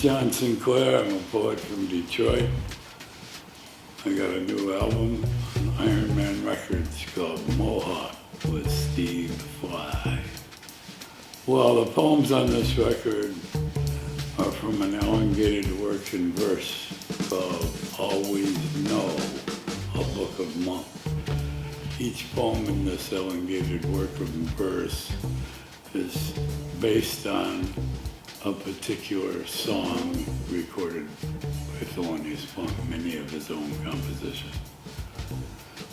John Sinclair. I'm a poet from Detroit. I got a new album on Iron Man Records called Mohawk with Steve Fly. Well, the poems on this record are from an elongated work in verse called Always Know, a Book of Monk. Each poem in this elongated work of verse is based on a particular song recorded by Thelonious Monk, many of his own compositions.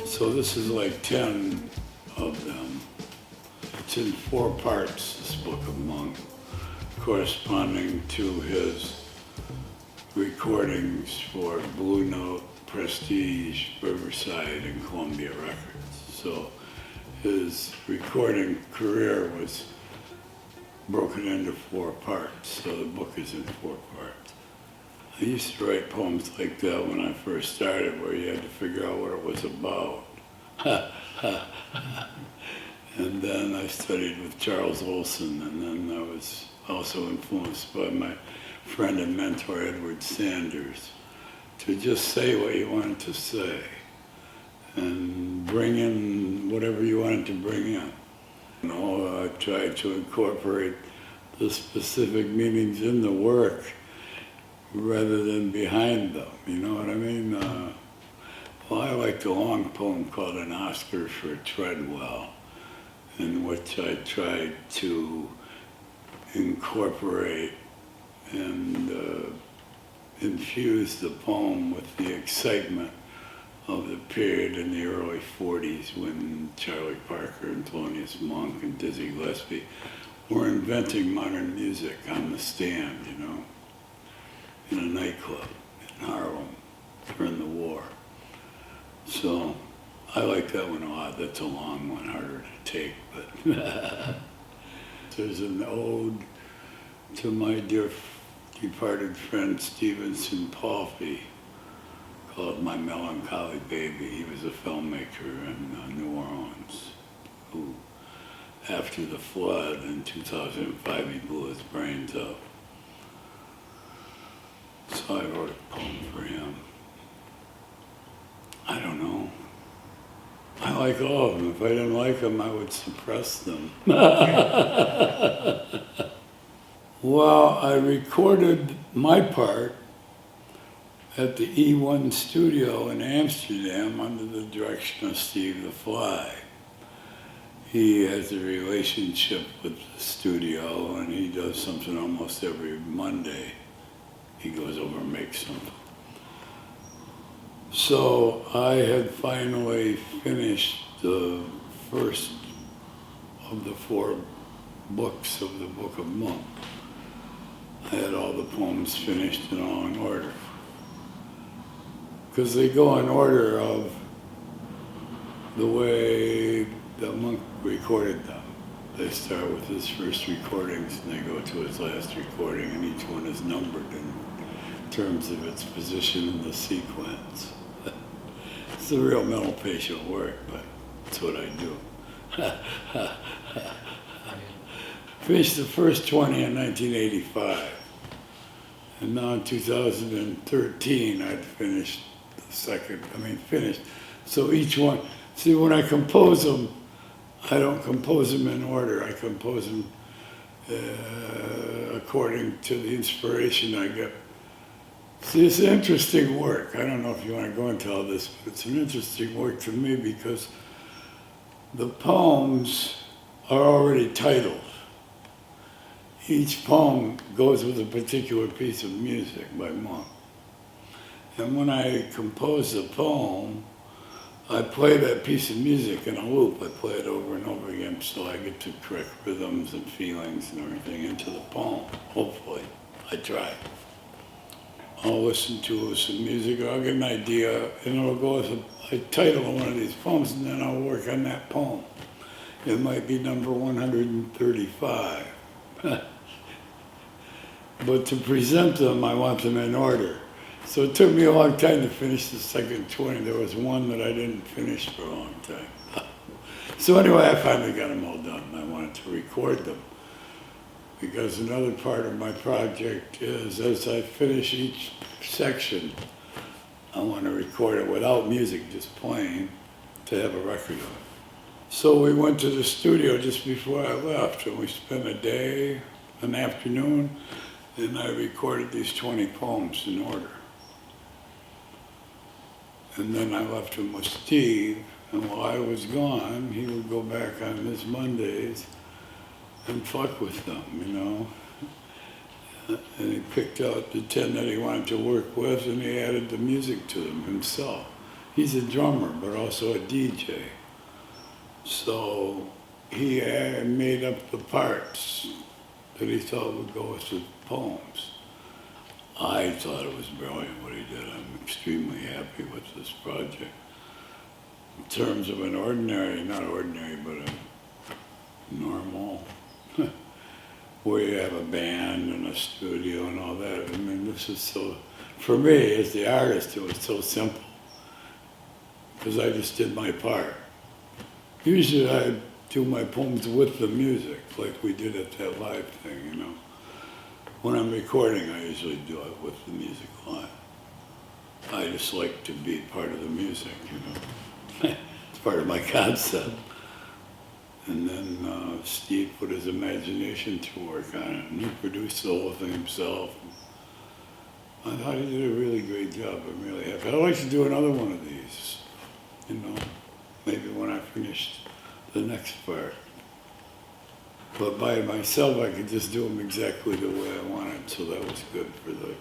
So this is like 10 of them. It's in 4 parts, this Book of Monk, corresponding to his recordings for Blue Note, Prestige, Riverside, and Columbia Records. So his recording career was broken into 4 parts, so the book is in 4 parts. I used to write poems like that when I first started, where you had to figure out what it was about. And then I studied with Charles Olson, and then I was also influenced by my friend and mentor, Edward Sanders, to just say what you wanted to say and bring in whatever you wanted to bring in. You know, I tried to incorporate the specific meanings in the work rather than behind them, you know what I mean? Well, I liked a long poem called An Oscar for Treadwell, in which I tried to incorporate and infuse the poem with the excitement of the period in the early 40s when Charlie Parker and Thelonious Monk and Dizzy Gillespie were inventing modern music on the stand, you know, in a nightclub in Harlem during the war. So I like that one a lot. That's a long one, harder to take, but there's an ode to my dear departed friend Stevenson Palfy called My Melancholy Baby. He was a filmmaker in New Orleans who, after the flood in 2005, he blew his brains out. So I wrote a poem for him. I don't know. I like all of them. If I didn't like them, I would suppress them. Well, I recorded my part at the E1 studio in Amsterdam under the direction of Steve the Fly. He has a relationship with the studio, and he does something almost every Monday. He goes over and makes something. So I had finally finished the first of the 4 books of the Book of Monk. I had all the poems finished and all in order, because they go in order of the way that Monk recorded them. They start with his first recordings and they go to his last recording, and each one is numbered in terms of its position in the sequence. It's a real mental patient work, but that's what I do. Finished the first 20 in 1985, and now in 2013 I'd finished the second, so each one, see, when I compose them, I don't compose them in order. I compose them according to the inspiration I get. See, it's interesting work. I don't know if you want to go into all this, but it's an interesting work to me because the poems are already titled. Each poem goes with a particular piece of music by Monk. And when I compose a poem, I play that piece of music in a loop. I play it over and over again so I get to correct rhythms and feelings and everything into the poem, hopefully. I try. I'll listen to some music, or I'll get an idea, and it'll go with a title of one of these poems, and then I'll work on that poem. It might be number 135. But to present them, I want them in order. So it took me a long time to finish the second 20. There was one that I didn't finish for a long time. So anyway, I finally got them all done. I wanted to record them. because another part of my project is as I finish each section, I want to record it without music, just playing, to have a record of it. So we went to the studio just before I left, and we spent a day, an afternoon, and I recorded these 20 poems in order. And then I left them with Steve, and while I was gone, he would go back on his Mondays and fuck with them, you know. And he picked out the 10 that he wanted to work with, and he added the music to them himself. He's a drummer, but also a DJ. So he made up the parts that he thought would go with the poems. I thought it was brilliant what he did. I'm extremely happy with this project. In terms of an ordinary, not ordinary, but a normal, where you have a band and a studio and all that. I mean, this is so, for me, as the artist, it was so simple, because I just did my part. Usually I do my poems with the music, like we did at that live thing, you know. When I'm recording, I usually do it with the music live. I just like to be part of the music, you know. It's part of my concept. And then Steve put his imagination to work on it, and he produced the whole thing himself. I thought he did a really great job. I'm really happy. I'd like to do another one of these, you know, maybe when I finished the next part. But by myself, I could just do them exactly the way I wanted, so that was good for the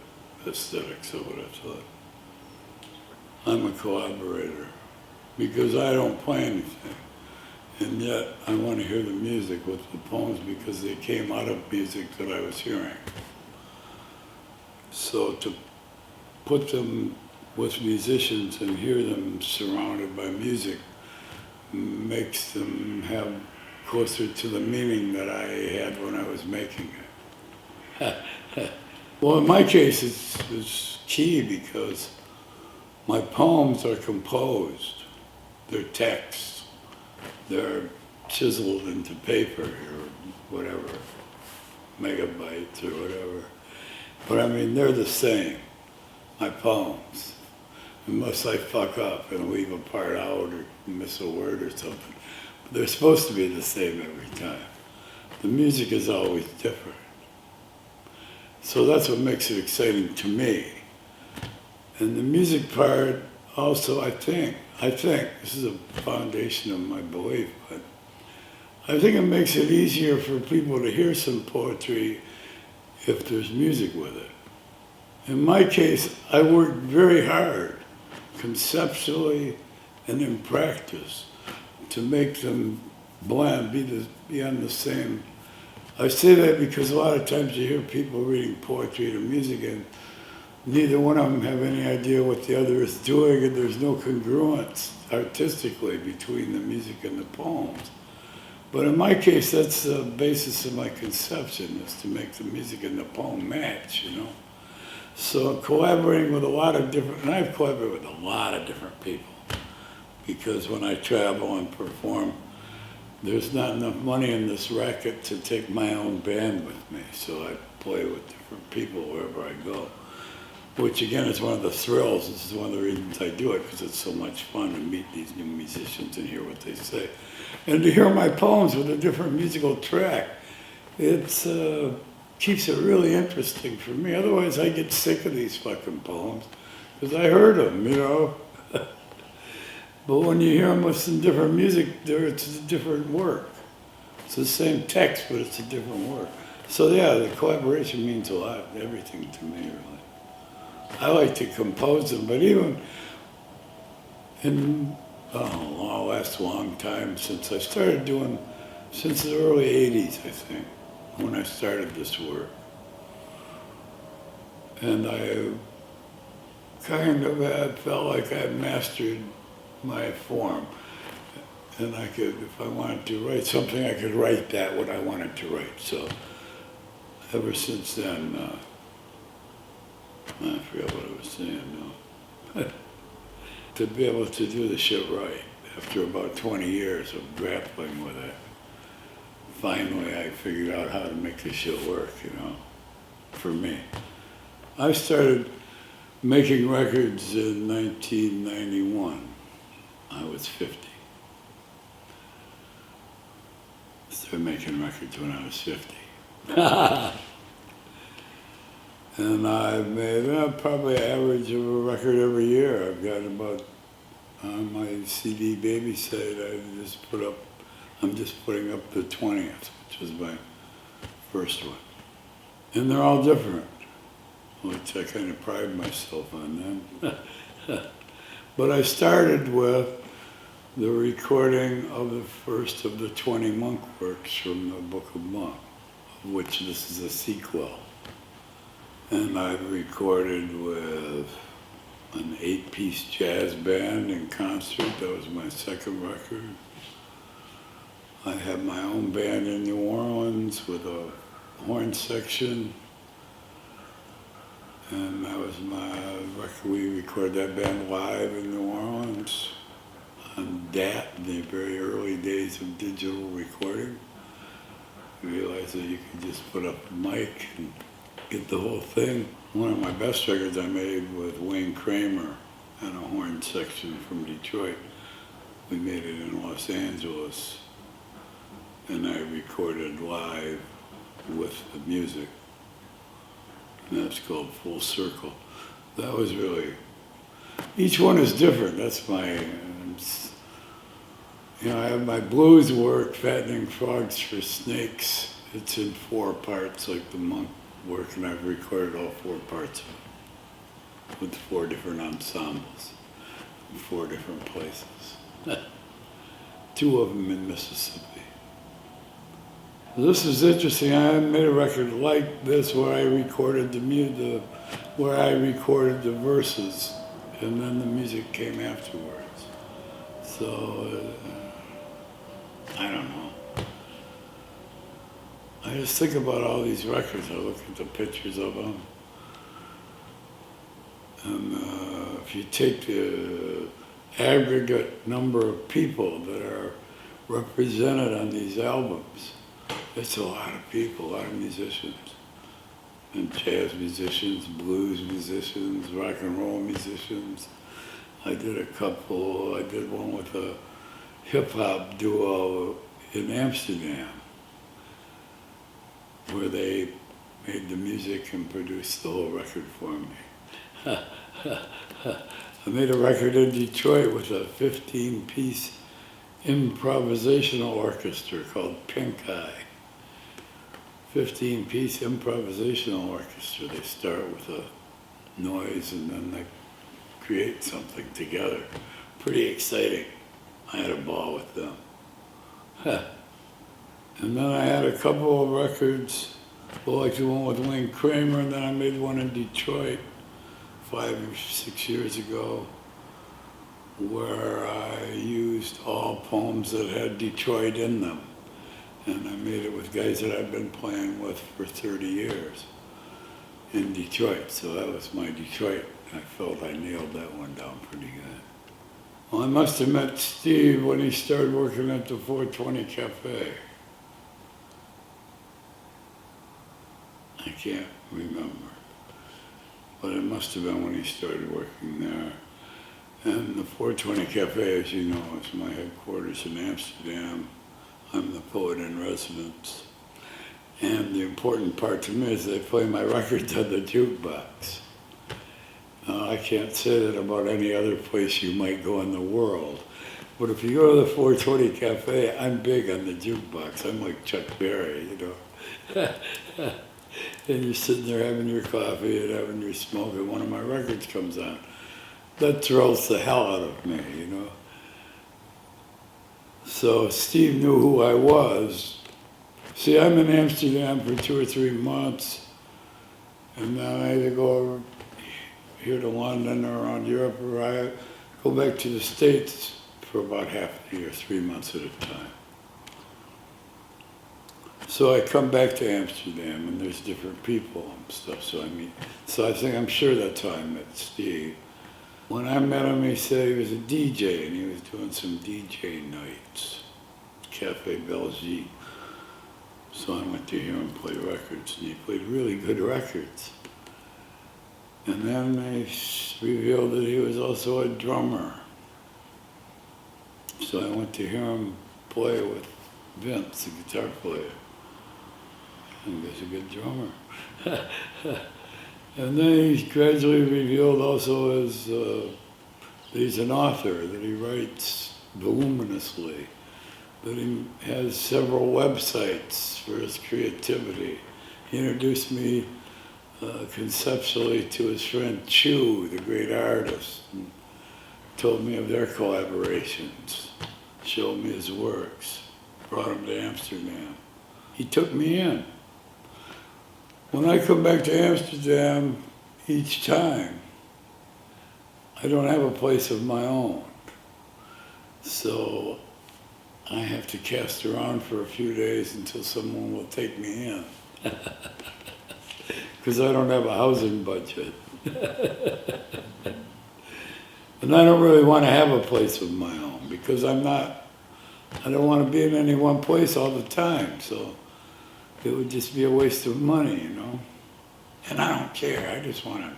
aesthetics of it, I thought. I'm a collaborator, because I don't play anything. And yet, I want to hear the music with the poems because they came out of music that I was hearing. So to put them with musicians and hear them surrounded by music makes them have closer to the meaning that I had when I was making it. Well, in my case, it's key because my poems are composed. They're texts. They're chiseled into paper or whatever, megabytes or whatever. But I mean, they're the same, my poems, unless I fuck up and leave a part out or miss a word or something. But they're supposed to be the same every time. The music is always different. So that's what makes it exciting to me. And the music part also, I think, this is a foundation of my belief, but I think it makes it easier for people to hear some poetry if there's music with it. In my case, I worked very hard, conceptually and in practice, to make them blend, be on the same. I say that because a lot of times you hear people reading poetry to music and neither one of them have any idea what the other is doing, and there's no congruence artistically between the music and the poems. But in my case, that's the basis of my conception, is to make the music and the poem match, you know. So collaborating with a lot of different, and I've collaborated with a lot of different people, because when I travel and perform, there's not enough money in this racket to take my own band with me, so I play with different people wherever I go. Which again is one of the thrills. This is one of the reasons I do it, because it's so much fun to meet these new musicians and hear what they say. And to hear my poems with a different musical track, it keeps it really interesting for me. Otherwise I get sick of these fucking poems, because I heard them, you know. But when you hear them with some different music, it's a different work. It's the same text, but it's a different work. So yeah, the collaboration means a lot, everything to me, really. I like to compose them, but even in last long time since I started doing, since the early 80s, I think, when I started this work. And I kind of felt like I mastered my form. And I could, if I wanted to write something, I could write that what I wanted to write. So ever since then, I forgot what I was saying now. To be able to do the shit right after about 20 years of grappling with it finally I figured out how to make the show work, you know, for me. I started making records in 1991. I was 50. I started making records when I was 50. And I've made probably an average of a record every year. I've got about, on my CD baby site, I'm just putting up the 20th, which was my first one. And they're all different, which I kind of pride myself on them. But I started with the recording of the first of the 20 monk works from the Book of Monk, of which this is a sequel. And I've recorded with an 8-piece jazz band in concert. That was my second record. I had my own band in New Orleans with a horn section. And that was my record. We recorded that band live in New Orleans on DAT, in the very early days of digital recording. I realized that you could just put up a mic and get the whole thing. One of my best records I made with Wayne Kramer and a horn section from Detroit. We made it in Los Angeles, and I recorded live with the music. And that's called Full Circle. That was really, each one is different. That's my, I have my blues work, Fattening Frogs for Snakes. It's in 4 parts, like the monk work, and I've recorded all 4 parts of it with 4 different ensembles in 4 different places. 2 of them in Mississippi. This is interesting. I made a record like this where I recorded the verses, and then the music came afterwards. So I don't know. I just think about all these records. I look at the pictures of them. And if you take the aggregate number of people that are represented on these albums, it's a lot of people, a lot of musicians. And jazz musicians, blues musicians, rock and roll musicians. I did one with a hip hop duo in Amsterdam, where they made the music and produced the whole record for me. I made a record in Detroit with a 15-piece improvisational orchestra called Pink Eye. 15-piece improvisational orchestra. They start with a noise and then they create something together. Pretty exciting. I had a ball with them. And then I had a couple of records, like the one with Wayne Kramer, and then I made one in Detroit 5 or 6 years ago, where I used all poems that had Detroit in them. And I made it with guys that I've been playing with for 30 years in Detroit. So that was my Detroit. I felt I nailed that one down pretty good. Well, I must have met Steve when he started working at the 420 Cafe. I can't remember, but it must have been when he started working there. And the 420 Cafe, as you know, is my headquarters in Amsterdam. I'm the poet in residence. And the important part to me is they play my records on the jukebox. I can't say that about any other place you might go in the world. But if you go to the 420 Cafe, I'm big on the jukebox. I'm like Chuck Berry, you know. And you're sitting there having your coffee and having your smoke, and one of my records comes on. That thrills the hell out of me, you know. So Steve knew who I was. See, I'm in Amsterdam for 2 or 3 months, and then I either go over here to London or around Europe, or I go back to the States for about half the year, 3 months at a time. So I come back to Amsterdam, and there's different people and stuff, so I'm sure that's how I met Steve. When I met him, he said he was a DJ, and he was doing some DJ nights, Café Belgique. So I went to hear him play records, and he played really good records. And then they revealed that he was also a drummer. So I went to hear him play with Vince, the guitar player. And he was a good drummer. And then he gradually revealed also as that he's an author, that he writes voluminously, that he has several websites for his creativity. He introduced me conceptually to his friend Chu, the great artist, and told me of their collaborations, showed me his works, brought him to Amsterdam. He took me in. When I come back to Amsterdam each time, I don't have a place of my own. So I have to cast around for a few days until someone will take me in. Because I don't have a housing budget. And I don't really want to have a place of my own because I don't want to be in any one place all the time. So it would just be a waste of money, you know? And I don't care. I just want to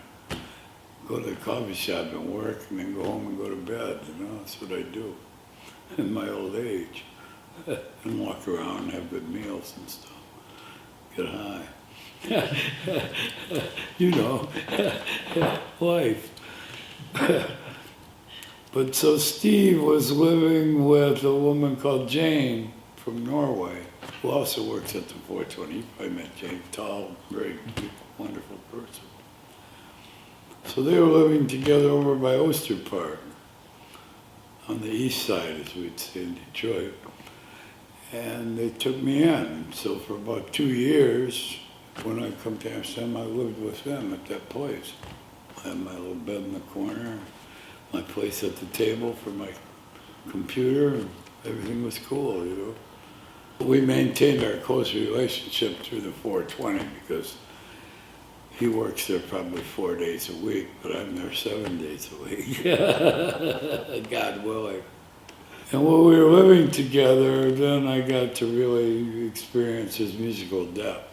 go to the coffee shop and work and then go home and go to bed, you know? That's what I do in my old age. And walk around and have good meals and stuff. Get high. You know, life. But so Steve was living with a woman called Jane from Norway, who also works at the 420. You probably met Jane, tall, very wonderful person. So they were living together over by Oster Park, on the east side, as we'd say in Detroit. And they took me in. So for about 2 years, when I come to Amsterdam, I lived with them at that place. I had my little bed in the corner, my place at the table for my computer, and everything was cool, you know. We maintained our close relationship through the 420 because he works there probably 4 days a week, but I'm there 7 days a week, God willing. And while we were living together, then I got to really experience his musical depth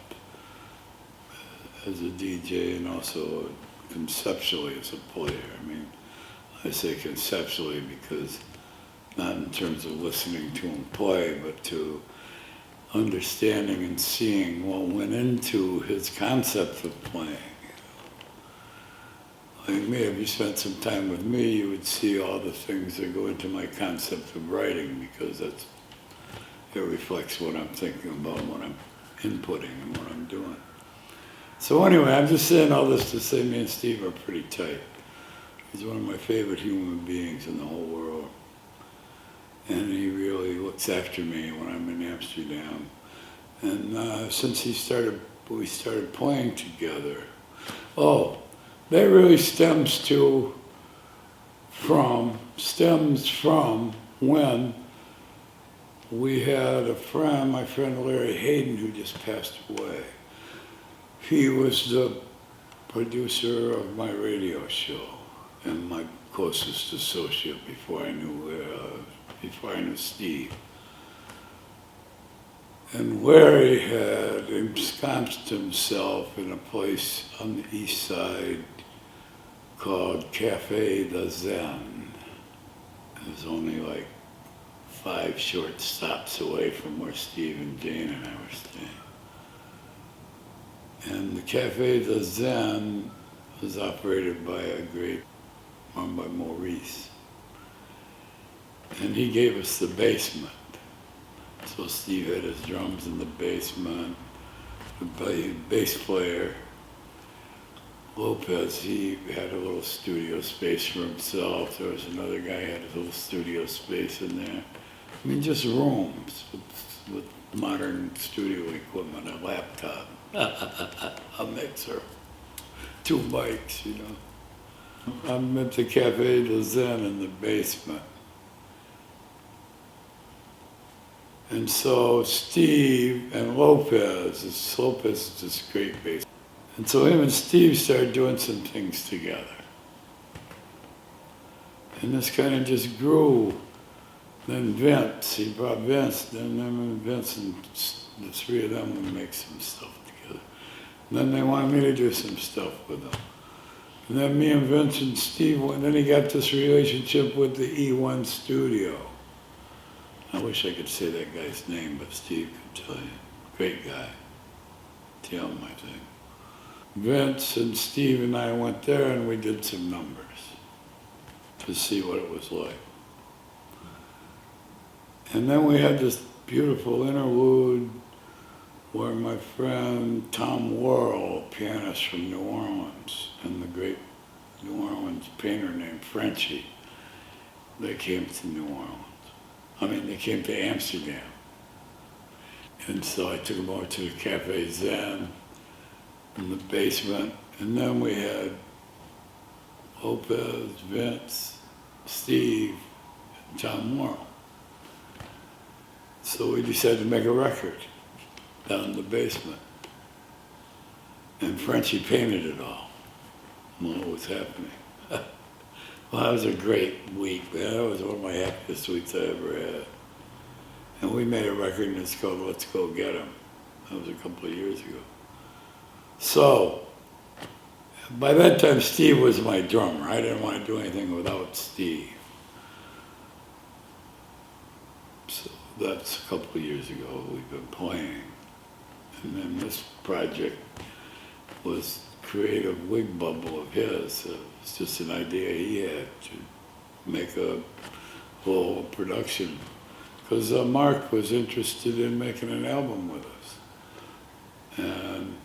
as a DJ and also conceptually as a player. I mean, I say conceptually because not in terms of listening to him play, but to understanding and seeing what went into his concept of playing. Like me, if you spent some time with me, you would see all the things that go into my concept of writing because it reflects what I'm thinking about, what I'm inputting and what I'm doing. So anyway, I'm just saying all this to say me and Steve are pretty tight. He's one of my favorite human beings in the whole world. And he really looks after me when I'm in Amsterdam. And since we started playing together, that really stems from when we had a friend, my friend Larry Hayden, who just passed away. He was the producer of my radio show and my closest associate before I knew Steve. And Larry had ensconced himself in a place on the east side called Cafe de Zen. It was only like 5 short stops away from where Steve and Jane and I were staying. And the Cafe de Zen was operated by by Maurice. And he gave us the basement. So Steve had his drums in the basement, the bass player, Lopez, he had a little studio space for himself. There was another guy who had a little studio space in there. I mean, just rooms with modern studio equipment, a laptop, a mixer, 2 mics, you know. I'm at the Cafe de Zen in the basement. And so Steve and Lopez is this great bass. And so him and Steve started doing some things together. And this kind of just grew. Then Vince, he brought Vince, then him and Vince and the three of them would make some stuff together. And then they wanted me to do some stuff with them. And then me and Vince and Steve, and then he got this relationship with the E1 studio. I wish I could say that guy's name, but Steve could tell you. Great guy. Tell him, I think. Vince and Steve and I went there and we did some numbers to see what it was like. And then we had this beautiful interlude where my friend Tom Worrell, pianist from New Orleans, and the great New Orleans painter named Frenchie, they came to New Orleans. I mean, they came to Amsterdam. And so I took them over to the Cafe Zen in the basement, and then we had Lopez, Vince, Steve, and Tom Worrell. So we decided to make a record down in the basement. And Frenchie painted it all while it was happening. Well, that was a great week, man. That was one of my happiest weeks I ever had. And we made a record and it's called Let's Go Get 'Em. That was a couple of years ago. So, by that time Steve was my drummer. I didn't want to do anything without Steve. So that's a couple of years ago we've been playing. And then this project was creative wig bubble of his. It's just an idea he had to make a whole production. Because Mark was interested in making an album with us. And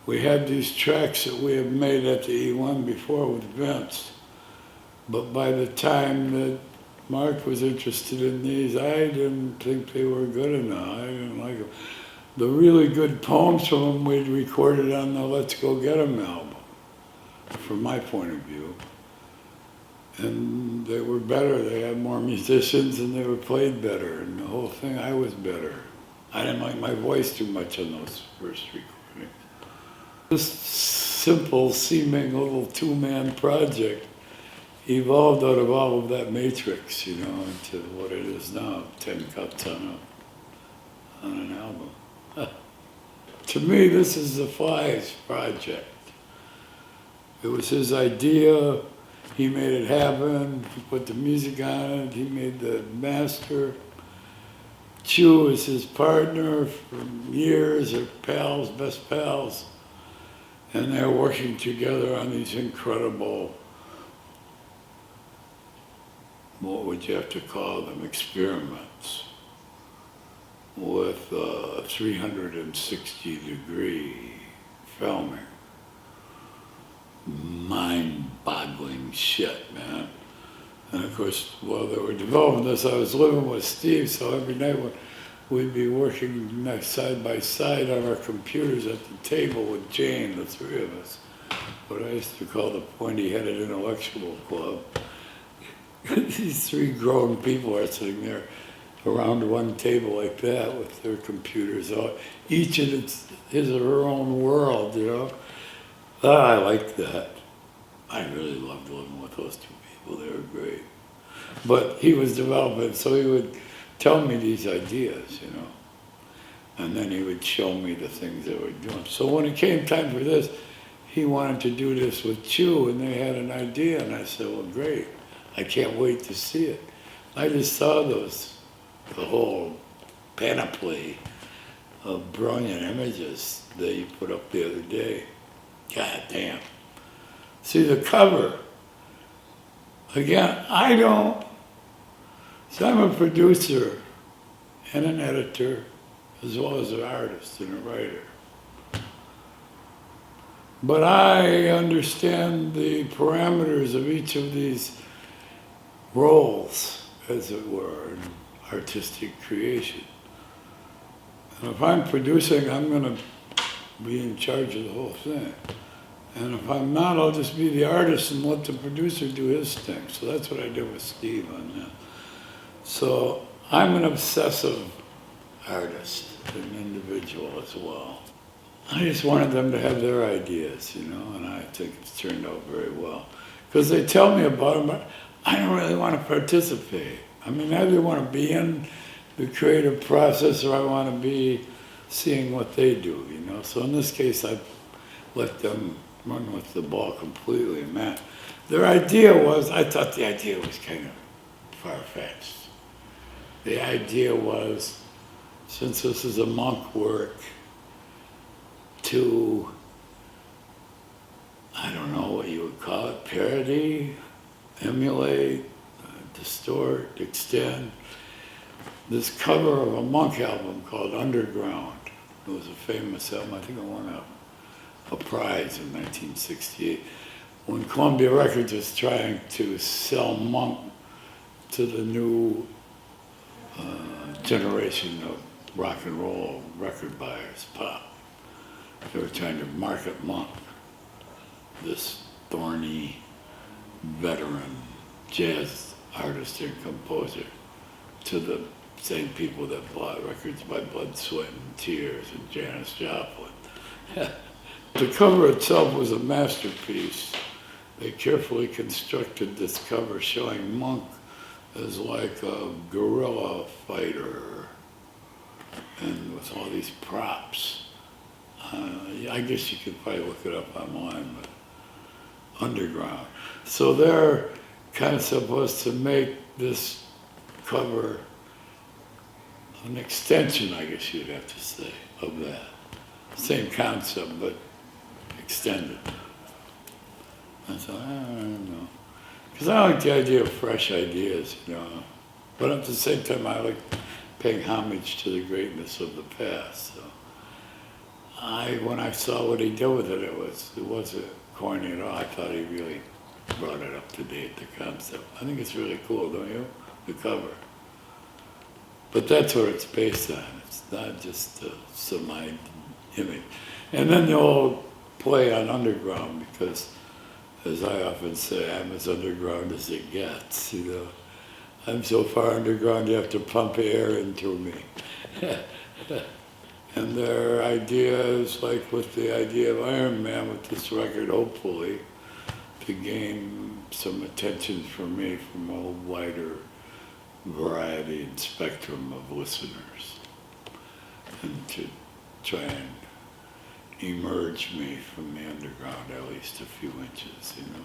we had these tracks that we had made at the E1 before with Vince. But by the time that Mark was interested in these, I didn't think they were good enough. I didn't like them. The really good poems from them we'd recorded on the Let's Go Get 'Em album, from my point of view. And they were better. They had more musicians and they were played better. And the whole thing, I was better. I didn't like my voice too much on those first recordings. This simple seeming little two-man project evolved out of all of that matrix, you know, into what it is now, 10 cuts on an album. To me, this is the Fly's project. It was his idea. He made it happen. He put the music on it. He made the master. Chu is his partner for years. They're pals, best pals. And they're working together on these incredible, what would you have to call them, experiments with 360-degree filming. Mind-boggling shit, man. And of course, while they were developing this, I was living with Steve, so every night we'd be working side by side on our computers at the table with Jane, the three of us. What I used to call the pointy-headed intellectual club. These three grown people are sitting there around one table like that with their computers, each in his or her own world, you know. I liked that. I really loved living with those two people. They were great. But he was developing, so he would tell me these ideas, you know. And then he would show me the things they were doing. So when it came time for this, he wanted to do this with Chu, and they had an idea, and I said, well, great. I can't wait to see it. I just saw the whole panoply of brilliant images that you put up the other day. God damn. See the cover. Again, so I'm a producer and an editor, as well as an artist and a writer. But I understand the parameters of each of these roles, as it were, in artistic creation. And if I'm producing, I'm going to be in charge of the whole thing. And if I'm not, I'll just be the artist and let the producer do his thing. So that's what I did with Steve on that. So I'm an obsessive artist, an individual as well. I just wanted them to have their ideas, you know, and I think it's turned out very well. Because they tell me about them, but I don't really want to participate. I mean, I either want to be in the creative process or I want to be seeing what they do, you know. So in this case, I let them run with the ball completely, man. Their idea was, I thought the idea was kind of far-fetched. The idea was, since this is a monk work, to, I don't know what you would call it, parody, emulate, distort, extend, this cover of a monk album called Underground. It was a famous album. I think it won a prize in 1968. When Columbia Records was trying to sell Monk to the new generation of rock and roll record buyers, pop, they were trying to market Monk, this thorny, veteran jazz artist and composer, to the same people that bought records by Blood, Sweat, and Tears and Janis Joplin. The cover itself was a masterpiece. They carefully constructed this cover showing Monk as like a guerrilla fighter and with all these props. I guess you could probably look it up online, but Underground. So they're kind of supposed to make this cover an extension, I guess you'd have to say, of that. Same concept, but extended. I thought, I don't know. Because I like the idea of fresh ideas, you know. But at the same time, I like paying homage to the greatness of the past. So when I saw what he did with it, it wasn't corny at all. I thought he really brought it up to date, the concept. I think it's really cool, don't you? The cover. But that's what it's based on. It's not just some image. And then they'll play on Underground because, as I often say, I'm as underground as it gets, you know. I'm so far underground you have to pump air into me. And their idea is like with the idea of Iron Man with this record, hopefully, to gain some attention from me from a wider variety and spectrum of listeners, and to try and emerge me from the underground at least a few inches, you know.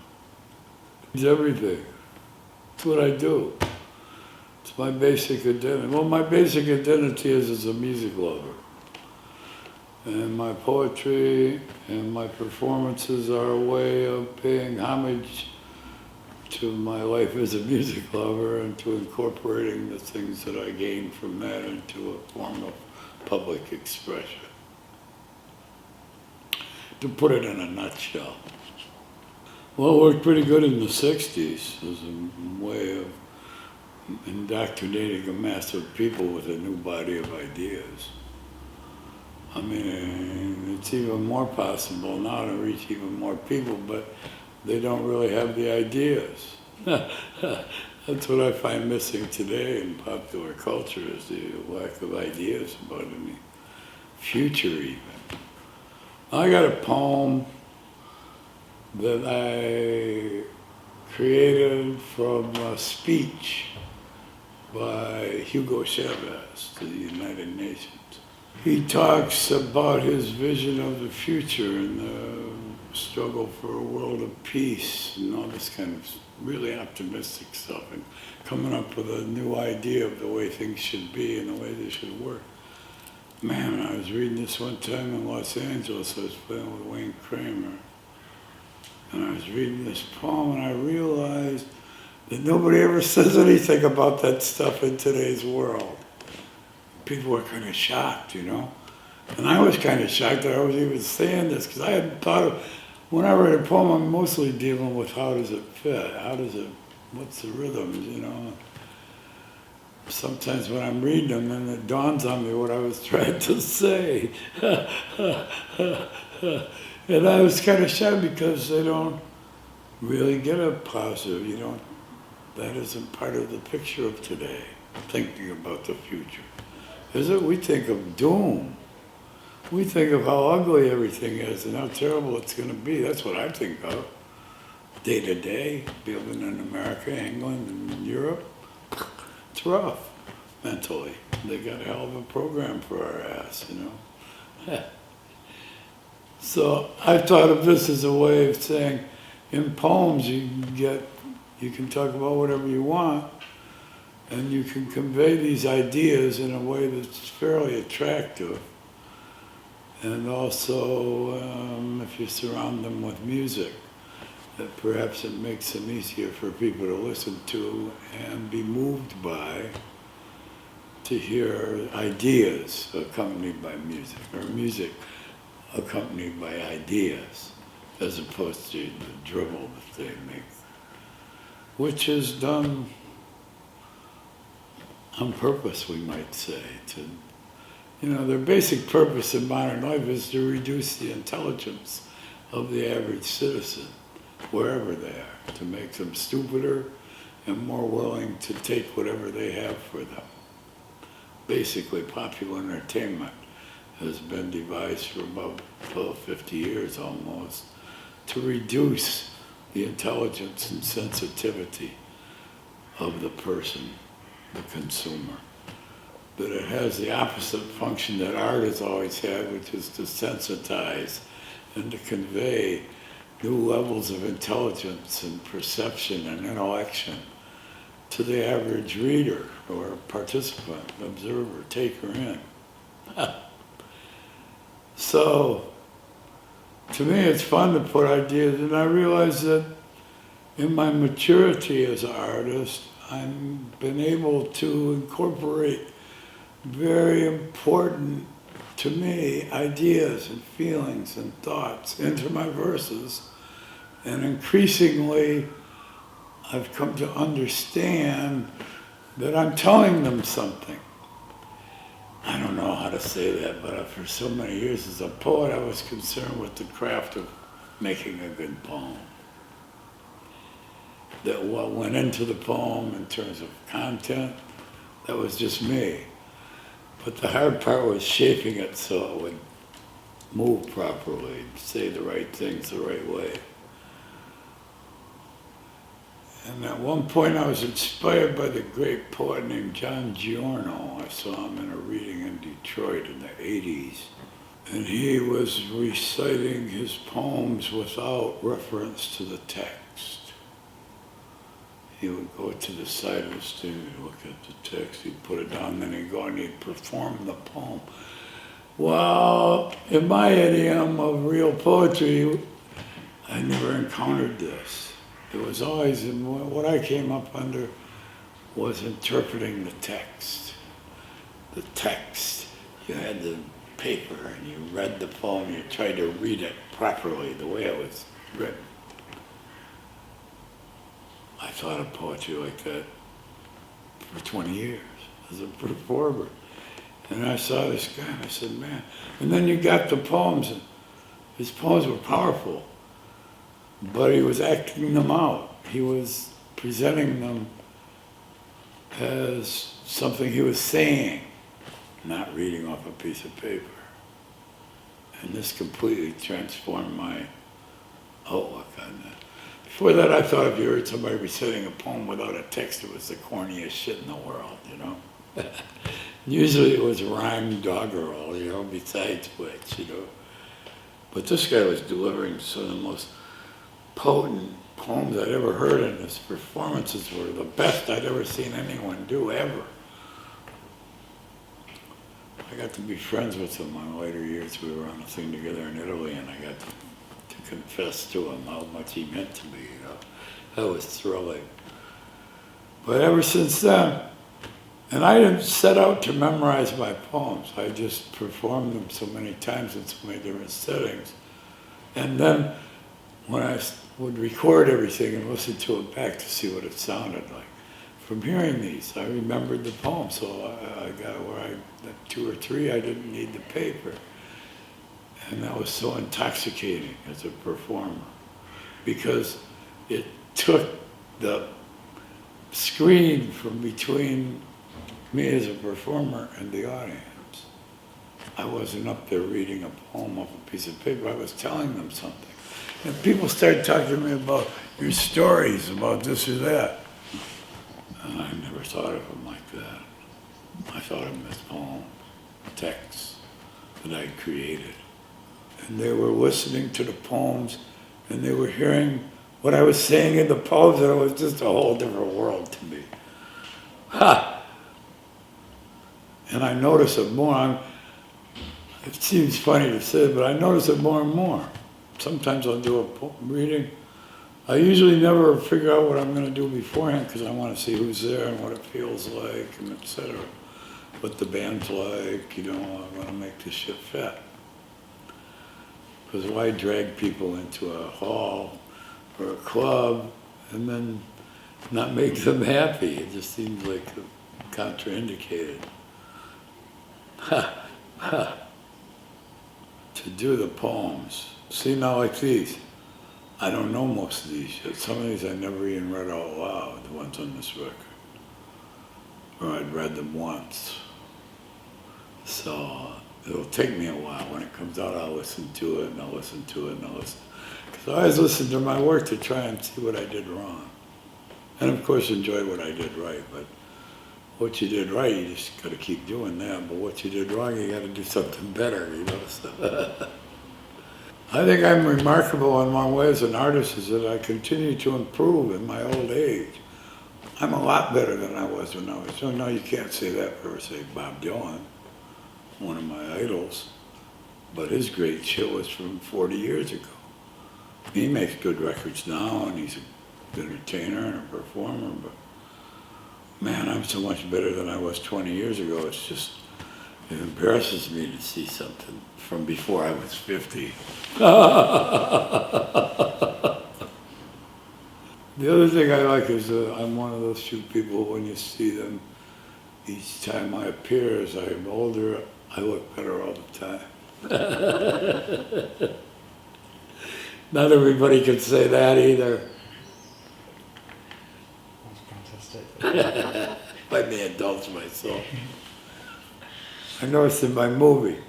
It's everything. It's what I do. It's my basic identity. Well, my basic identity is as a music lover. And my poetry and my performances are a way of paying homage to my life as a music lover and to incorporating the things that I gained from that into a form of public expression. To put it in a nutshell. Well, it worked pretty good in the 60s as a way of indoctrinating a mass of people with a new body of ideas. I mean, it's even more possible now to reach even more people, but they don't really have the ideas. That's what I find missing today in popular culture, is the lack of ideas about any future even. I got a poem that I created from a speech by Hugo Chavez to the United Nations. He talks about his vision of the future and the struggle for a world of peace and all this kind of really optimistic stuff, and coming up with a new idea of the way things should be and the way they should work. Man, I was reading this one time in Los Angeles. I was playing with Wayne Kramer, and I was reading this poem, and I realized that nobody ever says anything about that stuff in today's world. People were kind of shocked, you know? And I was kind of shocked that I was even saying this, because I hadn't thought of, when I write a poem, I'm mostly dealing with how does it fit, what's the rhythms, you know? Sometimes when I'm reading them, then it dawns on me what I was trying to say. And I was kind of shocked because they don't really get a positive, that isn't part of the picture of today, thinking about the future. Is it? We think of doom. We think of how ugly everything is and how terrible it's going to be. That's what I think of. Day to day, living in America, England, and Europe. It's rough, mentally. They got a hell of a program for our ass, So I thought of this as a way of saying, in poems you can talk about whatever you want, and you can convey these ideas in a way that's fairly attractive. And also, if you surround them with music, that perhaps it makes them easier for people to listen to and be moved by, to hear ideas accompanied by music, or music accompanied by ideas, as opposed to the dribble that they make, which is done on purpose, we might say. Their basic purpose in modern life is to reduce the intelligence of the average citizen, wherever they are, to make them stupider and more willing to take whatever they have for them. Basically, popular entertainment has been devised for about 50 years almost to reduce the intelligence and sensitivity of the person, the consumer. But it has the opposite function that art has always had, which is to sensitize and to convey new levels of intelligence and perception and intellection to the average reader or participant, observer, taker in. So, to me it's fun to put ideas, and I realize that in my maturity as an artist, I've been able to incorporate very important, to me, ideas and feelings and thoughts into my verses, and increasingly I've come to understand that I'm telling them something. I don't know how to say that, but for so many years as a poet, I was concerned with the craft of making a good poem. That what went into the poem in terms of content, that was just me. But the hard part was shaping it so it would move properly, say the right things the right way. And at one point I was inspired by the great poet named John Giorno. I saw him in a reading in Detroit in the 80s. And he was reciting his poems without reference to the text. He would go to the side of the stage, look at the text, he'd put it down, then he'd go and he'd perform the poem. Well, in my idiom of real poetry, I never encountered this. It was always, what I came up under was interpreting the text. The text, you had the paper and you read the poem, you tried to read it properly, the way it was written. I thought of poetry like that for 20 years as a performer. And I saw this guy and I said, man. And then you got the poems, and his poems were powerful, but he was acting them out. He was presenting them as something he was saying, not reading off a piece of paper. And this completely transformed my outlook on that. Before that, I thought if you heard somebody reciting a poem without a text, it was the corniest shit in the world, Usually it was rhyme doggerel, besides which, But this guy was delivering some of the most potent poems I'd ever heard, and his performances were the best I'd ever seen anyone do, ever. I got to be friends with him in later years. We were on a thing together in Italy, and I got to confess to him how much he meant to me, That was thrilling. But ever since then, and I didn't set out to memorize my poems. I just performed them so many times in so many different settings. And then when I would record everything and listen to it back to see what it sounded like, from hearing these, I remembered the poem. So I got where two or three, I didn't need the paper. And that was so intoxicating as a performer, because it took the screen from between me as a performer and the audience. I wasn't up there reading a poem off a piece of paper, I was telling them something. And people started talking to me about your stories, about this or that. And I never thought of them like that. I thought of them as poems, texts, that I created. And they were listening to the poems, and they were hearing what I was saying in the poems, and it was just a whole different world to me. Ha! And I notice it more. It seems funny to say, but I notice it more and more. Sometimes I'll do a reading. I usually never figure out what I'm going to do beforehand because I want to see who's there and what it feels like, and etc. What the band's like, you know, I want to make this shit fit. Because why drag people into a hall or a club and then not make them happy? It just seems like contraindicated. Ha, ha. To do the poems. See, now like these, I don't know most of these yet. Some of these I never even read out loud, the ones on this record. Or I'd read them once. So it'll take me a while. When it comes out, I'll listen to it, and I'll listen to it, and I'll listen. Because I always listen to my work to try and see what I did wrong. And of course enjoy what I did right, but what you did right, you just got to keep doing that. But what you did wrong, you got to do something better, you know. So I think I'm remarkable in one way as an artist is that I continue to improve in my old age. I'm a lot better than I was when I was young. No, you can't say that for, say, Bob Dylan, one of my idols. But his great shit was from 40 years ago. He makes good records now, and he's an entertainer and a performer, but man, I'm so much better than I was 20 years ago. It's just, it embarrasses me to see something from before I was 50. The other thing I like is I'm one of those few people, when you see them, each time I appear, as I'm older, I look better all the time. Not everybody can say that either. If I may indulge myself. I noticed in my movie,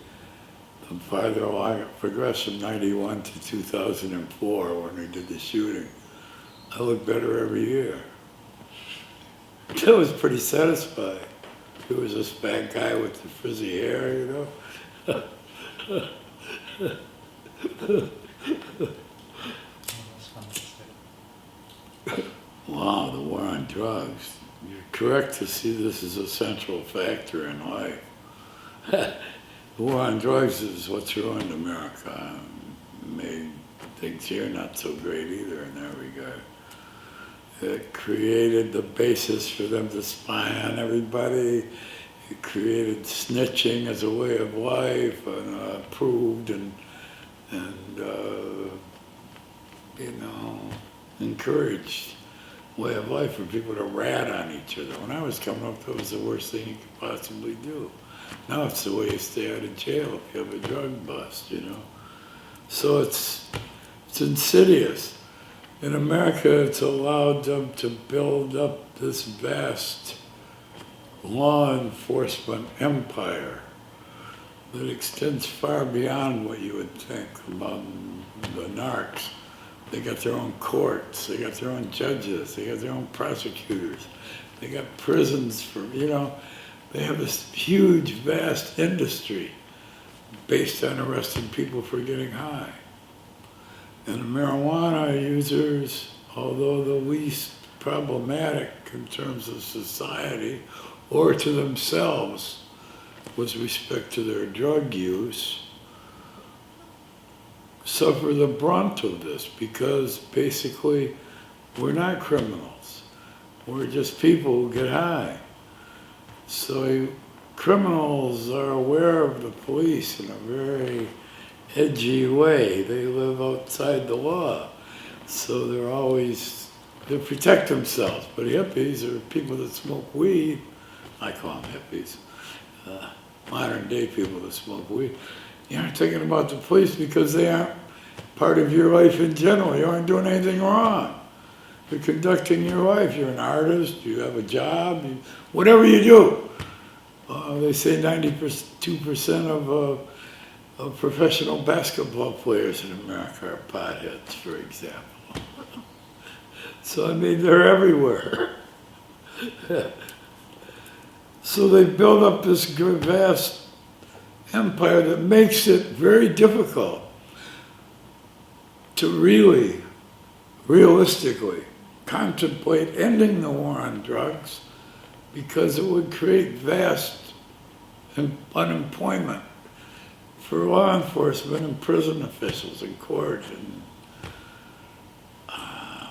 the farther along it progressed from 91 to 2004 when we did the shooting, I looked better every year. That was pretty satisfying. There was this fat guy with the frizzy hair, you know. Wow, the war on drugs. You're correct to see this as a central factor in life. The war on drugs is what's ruined America. Made things here not so great either in that regard. It created the basis for them to spy on everybody. It created snitching as a way of life, and approved and you know, encouraged way of life for people to rat on each other. When I was coming up, that was the worst thing you could possibly do. Now it's the way you stay out of jail if you have a drug bust, you know. So it's insidious. In America, it's allowed them to build up this vast law enforcement empire that extends far beyond what you would think about the narcs. They got their own courts, they got their own judges, they got their own prosecutors, they got prisons for, you know, they have this huge, vast industry based on arresting people for getting high. And marijuana users, although the least problematic in terms of society or to themselves with respect to their drug use, suffer the brunt of this because basically we're not criminals. We're just people who get high. So criminals are aware of the police in a very edgy way. They live outside the law. So they protect themselves. But hippies are people that smoke weed. I call them hippies. Modern day people that smoke weed. You aren't thinking about the police because they aren't part of your life in general. You aren't doing anything wrong. You're conducting your life. You're an artist, you have a job, whatever you do. They say 92% of professional basketball players in America are potheads, for example. So, I mean, they're everywhere. So they build up this vast empire that makes it very difficult to really, realistically, contemplate ending the war on drugs, because it would create vast unemployment for law enforcement and prison officials in court. And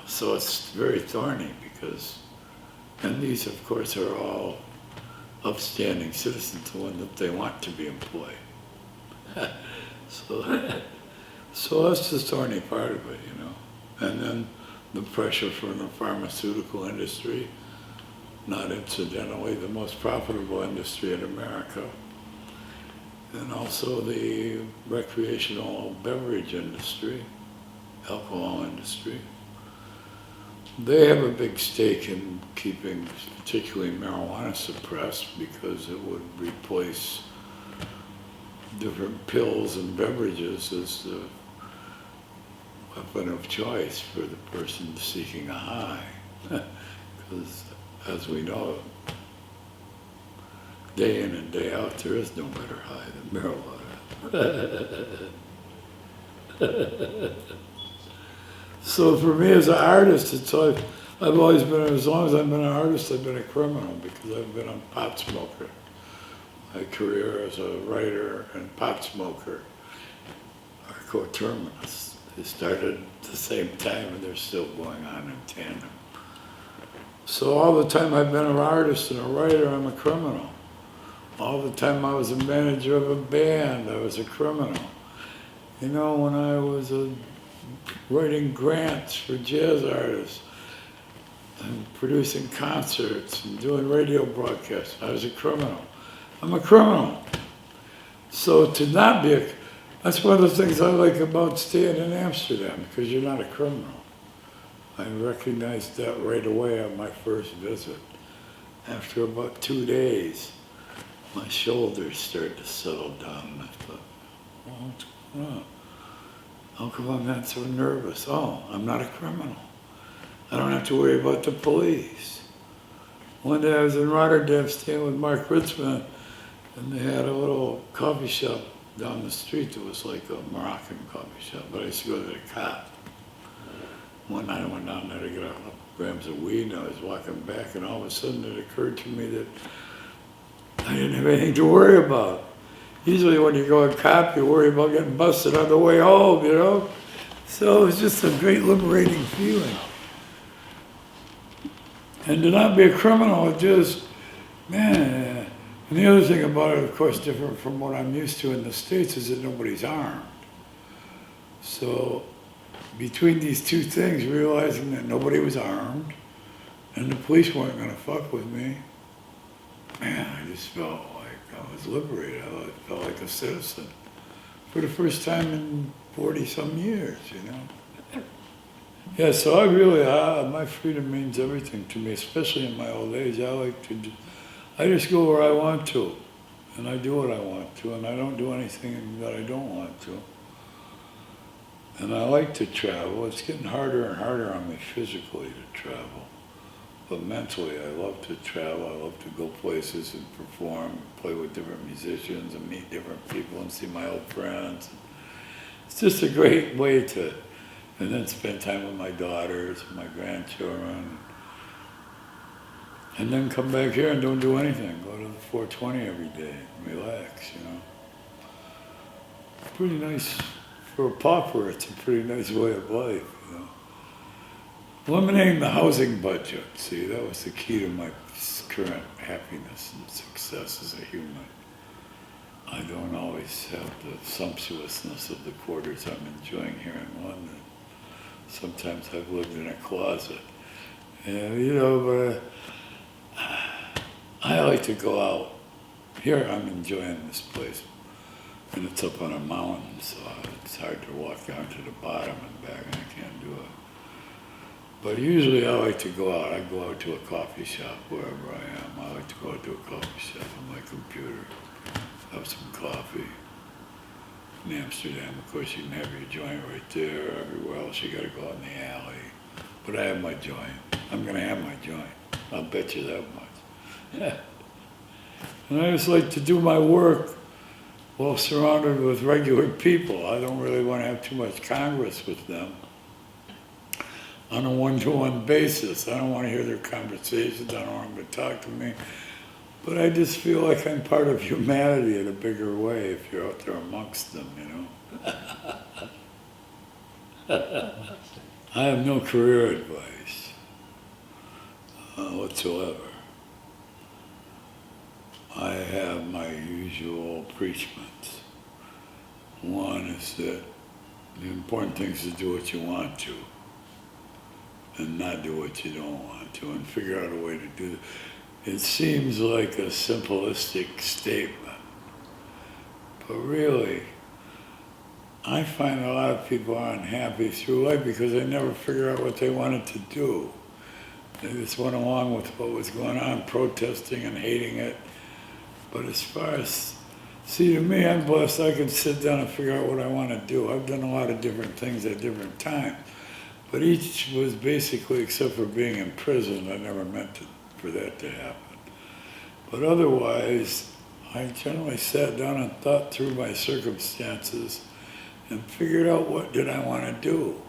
so it's very thorny because, and these of course are all upstanding citizens, the one that they want to be employed. So that's the thorny part of it, you know. And then the pressure from the pharmaceutical industry, not incidentally the most profitable industry in America, and also the recreational beverage industry, alcohol industry. They have a big stake in keeping particularly marijuana suppressed because it would replace different pills and beverages as the weapon of choice for the person seeking a high. Because as we know, day in and day out, there is no better high than marijuana. So for me as an artist, it's like, I've always been, as long as I've been an artist, I've been a criminal because I've been a pot smoker. My career as a writer and pot smoker are coterminous. They started at the same time and they're still going on in tandem. So all the time I've been an artist and a writer, I'm a criminal. All the time I was a manager of a band, I was a criminal. You know, when I was writing grants for jazz artists and producing concerts and doing radio broadcasts, I was a criminal. I'm a criminal. So to not be that's one of the things I like about staying in Amsterdam, because you're not a criminal. I recognized that right away on my first visit. After about 2 days, my shoulders started to settle down, and I thought, well, what's going on? How come I'm not so nervous? Oh, I'm not a criminal. I don't have to worry about the police. One day I was in Rotterdam staying with Mark Ritzman, and they had a little coffee shop down the street that was like a Moroccan coffee shop, but I used to go to the cop. One night I went down there to get a couple grams of weed, and I was walking back, and all of a sudden it occurred to me that I didn't have anything to worry about. Usually when you go a cop, you worry about getting busted on the way home, you know? So it was just a great liberating feeling. And to not be a criminal, it just, man. And the other thing about it, of course, different from what I'm used to in the States, is that nobody's armed. So between these two things, realizing that nobody was armed and the police weren't going to fuck with me, man, I just felt like I was liberated. I felt like a citizen for the first time in 40-some years, you know. Yeah, so I really, my freedom means everything to me, especially in my old age. I just go where I want to, and I do what I want to, and I don't do anything that I don't want to. And I like to travel. It's getting harder and harder on me physically to travel. But mentally, I love to travel. I love to go places and perform, play with different musicians and meet different people and see my old friends. It's just a great way to, and then spend time with my daughters, my grandchildren, and then come back here and don't do anything. Go to the 420 every day, relax, you know. Pretty nice. For a pauper, it's a pretty nice way of life, you know. Eliminating the housing budget, see, that was the key to my current happiness and success as a human. I don't always have the sumptuousness of the quarters I'm enjoying here in London. Sometimes I've lived in a closet. And, you know, but I like to go out. Here I'm enjoying this place. And it's up on a mountain, so it's hard to walk down to the bottom and back, and I can't do it. But usually I like to go out. I go out to a coffee shop wherever I am. I like to go out to a coffee shop on my computer, have some coffee. In Amsterdam, of course, you can have your joint right there. Everywhere else, you got to go out in the alley. But I have my joint. I'm going to have my joint. I'll bet you that much. Yeah. And I just like to do my work Well, surrounded with regular people. I don't really want to have too much congress with them on a one-to-one basis. I don't want to hear their conversations. I don't want them to talk to me. But I just feel like I'm part of humanity in a bigger way if you're out there amongst them, you know. I have no career advice whatsoever. I have my usual preachments. One is that the important thing is to do what you want to and not do what you don't want to, and figure out a way to do it. It seems like a simplistic statement, but really, I find a lot of people are unhappy through life because they never figure out what they wanted to do. They just went along with what was going on, protesting and hating it. But as far as, see, to me, I'm blessed. I can sit down and figure out what I want to do. I've done a lot of different things at different times. But each was basically, except for being in prison, I never meant for that to happen. But otherwise, I generally sat down and thought through my circumstances and figured out what did I want to do.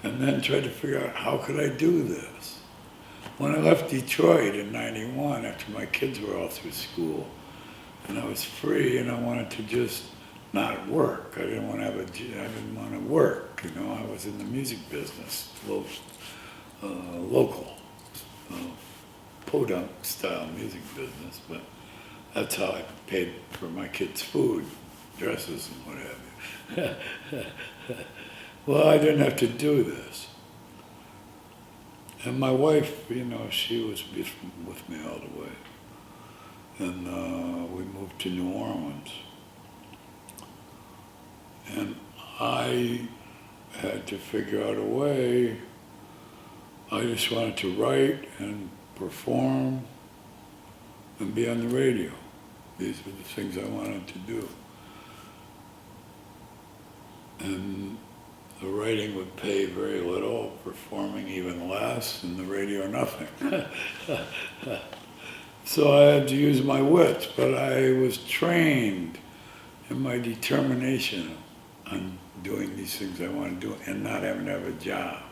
And then tried to figure out how could I do this. When I left Detroit in '91, after my kids were all through school, and I was free and I wanted to just not work. I didn't want to have I didn't want to work, you know. I was in the music business, local, podunk style music business, but that's how I paid for my kids' food, dresses and what have you. Well, I didn't have to do this. And my wife, you know, she was with me all the way. And we moved to New Orleans. And I had to figure out a way. I just wanted to write and perform and be on the radio. These were the things I wanted to do. And the writing would pay very little, performing even less, and the radio nothing. So I had to use my wits, but I was trained in my determination on doing these things I want to do and not having to have a job.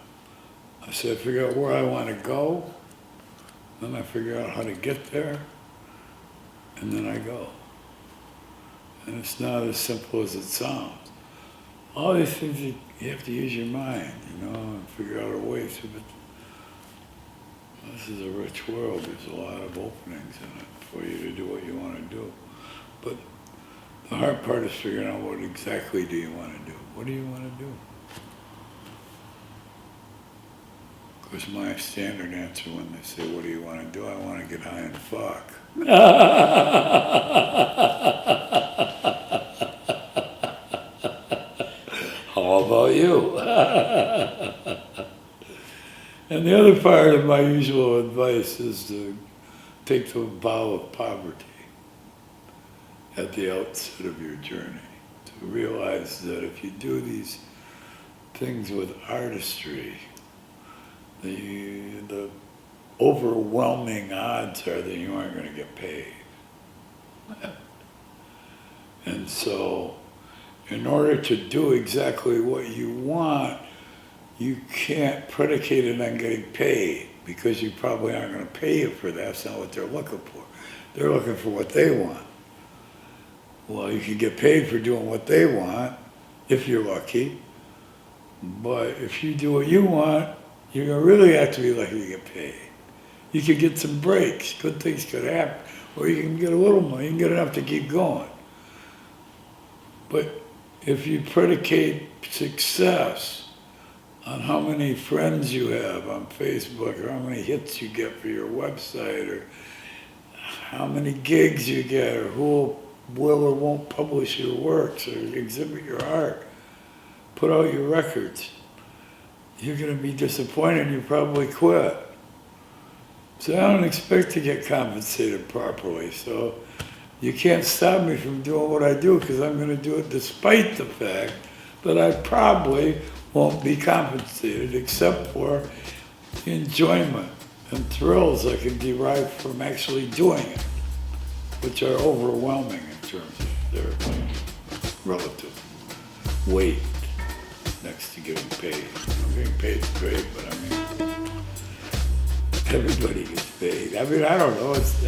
I said, figure out where I want to go, then I figure out how to get there, and then I go. And it's not as simple as it sounds. All these things, you have to use your mind, you know, and figure out a way through it. This is a rich world. There's a lot of openings in it for you to do what you want to do. But the hard part is figuring out what exactly do you want to do. What do you want to do? Of course, my standard answer when they say, what do you want to do? I want to get high and fuck. How about you? And the other part of my usual advice is to take the vow of poverty at the outset of your journey. To realize that if you do these things with artistry, the overwhelming odds are that you aren't going to get paid. And so, in order to do exactly what you want, you can't predicate it on getting paid, because you probably aren't going to pay you for that. That's not what they're looking for. They're looking for what they want. Well, you can get paid for doing what they want, if you're lucky. But if you do what you want, you're going to really have to be lucky to get paid. You could get some breaks. Good things could happen. Or you can get a little money. You can get enough to keep going. But if you predicate success on how many friends you have on Facebook, or how many hits you get for your website, or how many gigs you get, or who will or won't publish your works, or exhibit your art, put out your records, you're going to be disappointed. You probably quit. So I don't expect to get compensated properly. So you can't stop me from doing what I do, because I'm going to do it despite the fact that I probably won't be compensated, except for the enjoyment and thrills I can derive from actually doing it, which are overwhelming in terms of their like relative weight next to getting paid. Getting paid is great, but I mean, everybody gets paid. I mean, I don't know. It's